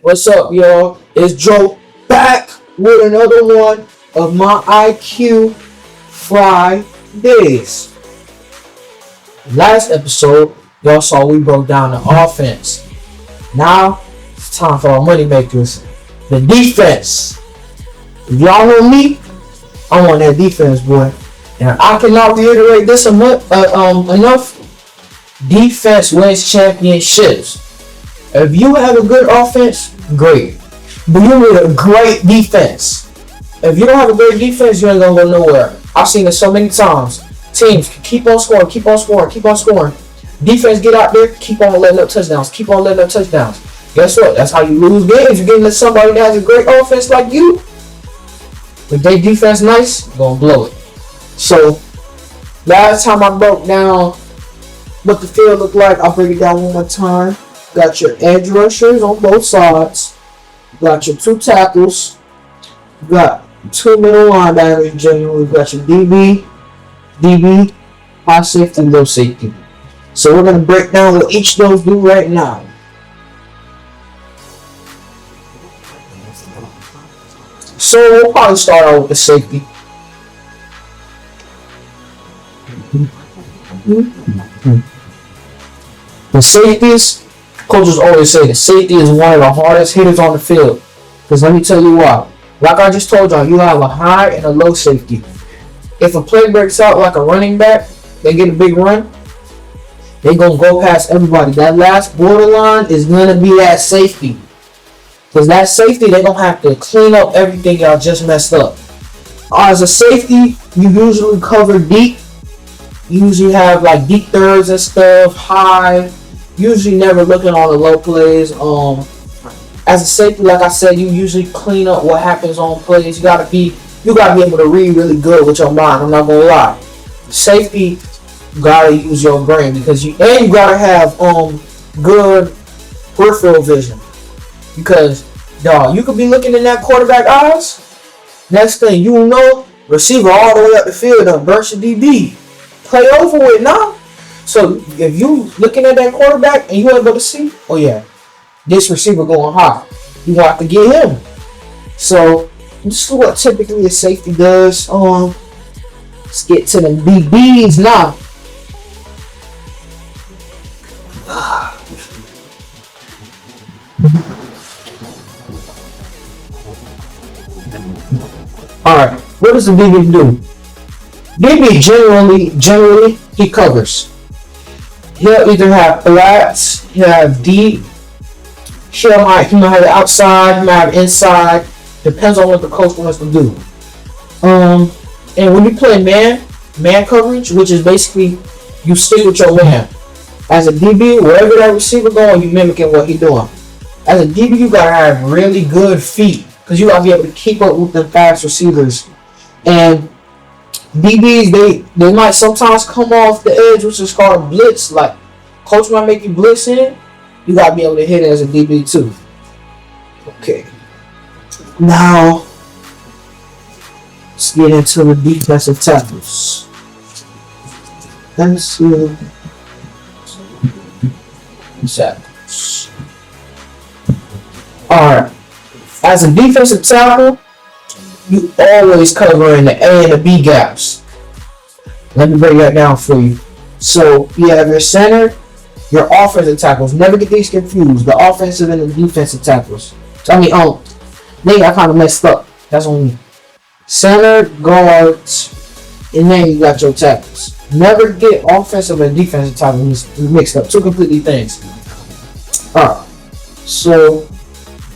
What's up, y'all? It's Joe back with another one of my IQ Fridays. Last episode, y'all saw we broke down the offense. Now, it's time for our money makers, the defense. If y'all know me, I want that defense, boy. And I cannot reiterate this enough. Defense wins championships. If you have a good offense, great. But you need a great defense. If you don't have a great defense, you ain't gonna go nowhere. I've seen it so many times. Teams keep on scoring. Defense get out there, keep on letting up touchdowns. Guess what? That's how you lose games. You're getting to somebody that has a great offense like you. If they defense nice, you're gonna blow it. So, last time I broke down what the field looked like, I'll break it down one more time. Got your edge rushers on both sides. Got your two tackles. Got two middle linebackers generally. Got your DB, high safety, low safety. So we're going to break down what each of those do right now. So we'll probably start out with the safety. The safeties, coaches always say the safety is one of the hardest hitters on the field. Because let me tell you why. Like I just told y'all, you have a high and a low safety. If a play breaks out like a running back, they get a big run, they're going to go past everybody. That last borderline is going to be that safety. Because that safety, they're going to have to clean up everything y'all just messed up. As a safety, you usually cover deep. You usually have like deep thirds and stuff, high. Usually never looking on the low plays. As a safety, like I said, you usually clean up what happens on plays. You gotta be able to read really good with your mind. I'm not gonna lie. Safety, you gotta use your brain because you gotta have good peripheral vision. Because dog, you could be looking in that quarterback eyes. Next thing you know, receiver all the way up the field and burst your DB. Play over with now. So if you looking at that quarterback and you able to see, oh yeah, this receiver going high, you have to get him. So this is what typically a safety does. Let's get to the DBs now. Alright, what does the DB do? DB generally he covers. He'll either have flats, he'll have deep, he might have outside, he might have inside. Depends on what the coach wants to do. And when you play man coverage, which is basically you stick with your man. As a DB, wherever that receiver going, you mimicking what he doing. As a DB, you gotta have really good feet because you gotta be able to keep up with the fast receivers. And DBs, they might sometimes come off the edge, which is called blitz. Like, coach might make you blitz in it. You got to be able to hit it as a DB too. Okay. Now, let's get into the defensive tackles. Let's see. Tackles. Alright. As a defensive tackle, you always cover in the A and the B gaps. Let me break that down for you. So you have your center, your offensive tackles. Never get these confused. The offensive and the defensive tackles. They got kind of messed up. That's on me. Center, guards, and then you got your tackles. Never get offensive and defensive tackles mixed up. Two completely things. Alright. So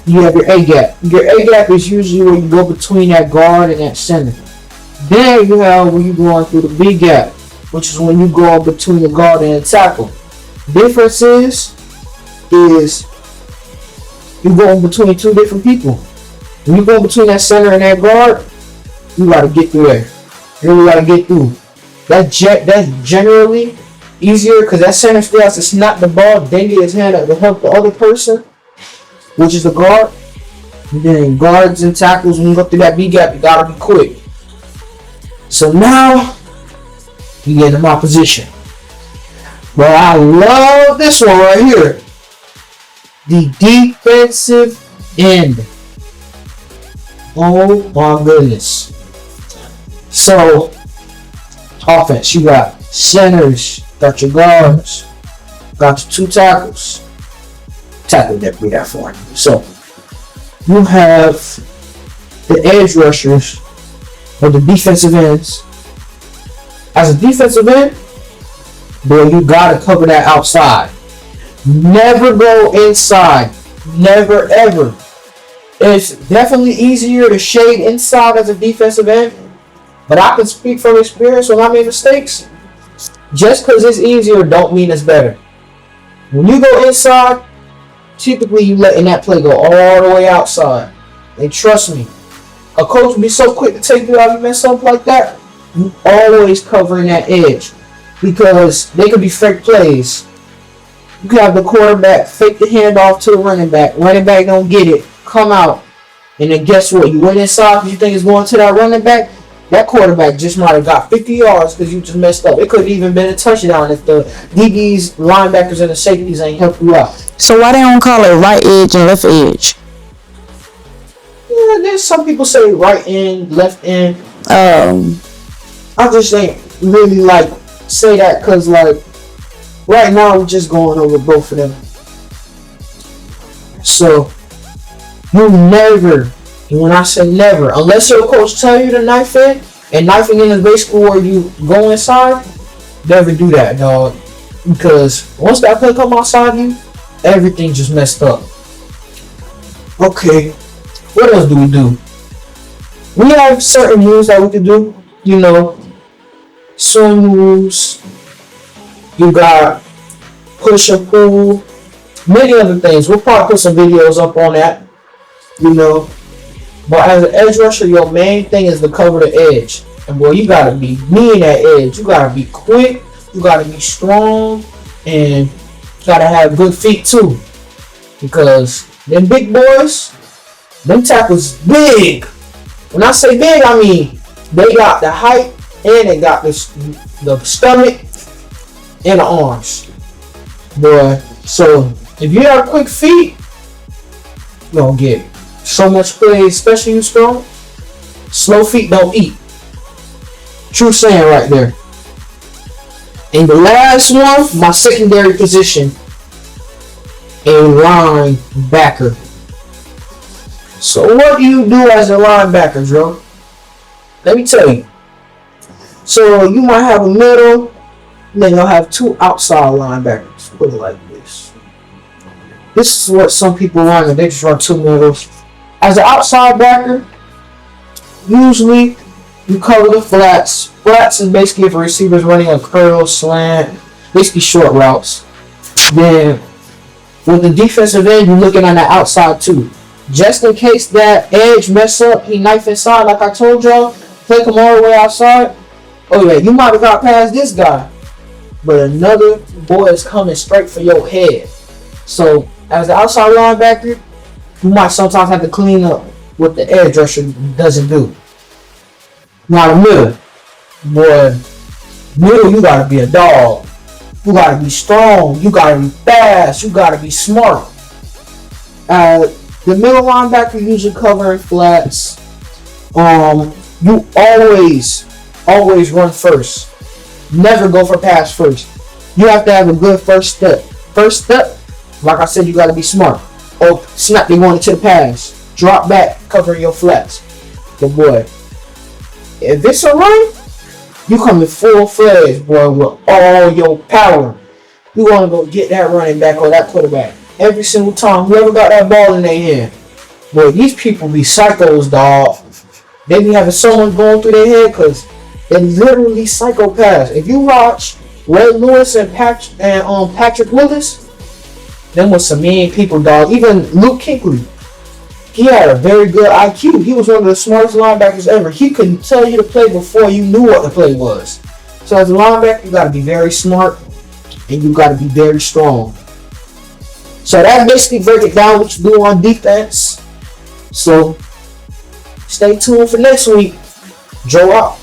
you have your A gap. Your A gap is usually where you go between that guard and that center. Then you have when you going through the B gap, which is when you go between the guard and the tackle. Difference is you going between two different people. When you go between that center and that guard, you gotta get through there. You really gotta get through. That's generally easier because that center still has to snap the ball, then get his hand up to help the other person, which is the guard. And then guards and tackles, when you go through that B gap, you gotta be quick. So now you get in my position. But I love this one right here. The defensive end. Oh my goodness. So, offense, you got centers, got your guards, got your 2 tackles. Tackle that be that for you. So, you have the edge rushers or the defensive ends. As a defensive end, boy, you gotta cover that outside. Never go inside. Never ever. It's definitely easier to shade inside as a defensive end, but I can speak from experience when I made mistakes. Just because it's easier don't mean it's better. When you go inside, typically you letting that play go all the way outside. And trust me, a coach will be so quick to take you out if you mess up like that. You always covering that edge because they could be fake plays. You can have the quarterback fake the handoff to the running back. Running back don't get it. Come out. And then guess what? You went inside because you think it's going to that running back. That quarterback just might have got 50 yards because you just messed up. It could have even been a touchdown if the DBs, linebackers, and the safeties ain't help you out. So why they don't call it right edge and left edge? Yeah, there's some people say right end, left end. I just ain't really like say that because like right now we're just going over both of them. So you never, and when I say never, unless your coach tell you to knife in, and knifing in is basically where you go inside, never do that, dog. Because once that play come outside you, everything just messed up. Okay, what else do we do? We have certain moves that we can do, you know. Swim moves. You got push and pull. Many other things. We'll probably put some videos up on that, you know. But as an edge rusher, your main thing is to cover the edge. And boy, you gotta be mean at edge. You gotta be quick. You gotta be strong, and you gotta have good feet too. Because them big boys, them tackles big. When I say big, I mean they got the height and they got the stomach and the arms. Boy, so if you have quick feet, you gonna get so much play, especially you strong. Slow feet don't eat. True saying right there. And the last one, my secondary position, a linebacker. So what do you do as a linebacker, Joe? Let me tell you. So you might have a middle, then you'll have 2 outside linebackers. Put it like this. This is what some people run, and they just run 2 middles. As an outside backer, usually you cover the flats. Flats is basically if a receiver's running a curl, slant, basically short routes. Then with the defensive end, you're looking on the outside too. Just in case that edge mess up, he knife inside like I told y'all, take him all the way outside. Oh yeah, you might have got past this guy, but another boy is coming straight for your head. So as the outside linebacker, you might sometimes have to clean up what the edge rusher doesn't do. Now the middle, boy, middle you gotta be a dog. You gotta be strong. You gotta be fast. You gotta be smart. The middle linebacker usually covering flats. You always run first. Never go for pass first. You have to have a good first step. First step, like I said, you gotta be smart. Or snap they want it to the pass. Drop back, covering your flats. But boy, if it's a run, you coming full fledged, boy, with all your power. You want to go get that running back or that quarterback every single time. Whoever got that ball in their hand. Boy, these people be psychos, dog. They be having someone going through their head because they're literally psychopaths. If you watch Red Lewis and Patrick Willis, them was some mean people, dog. Even Luke Kuechly, he had a very good IQ. He was one of the smartest linebackers ever. He could tell you the play before you knew what the play was. So as a linebacker, you got to be very smart and you got to be very strong. So that basically break it down what you do on defense. So stay tuned for next week. Joe out.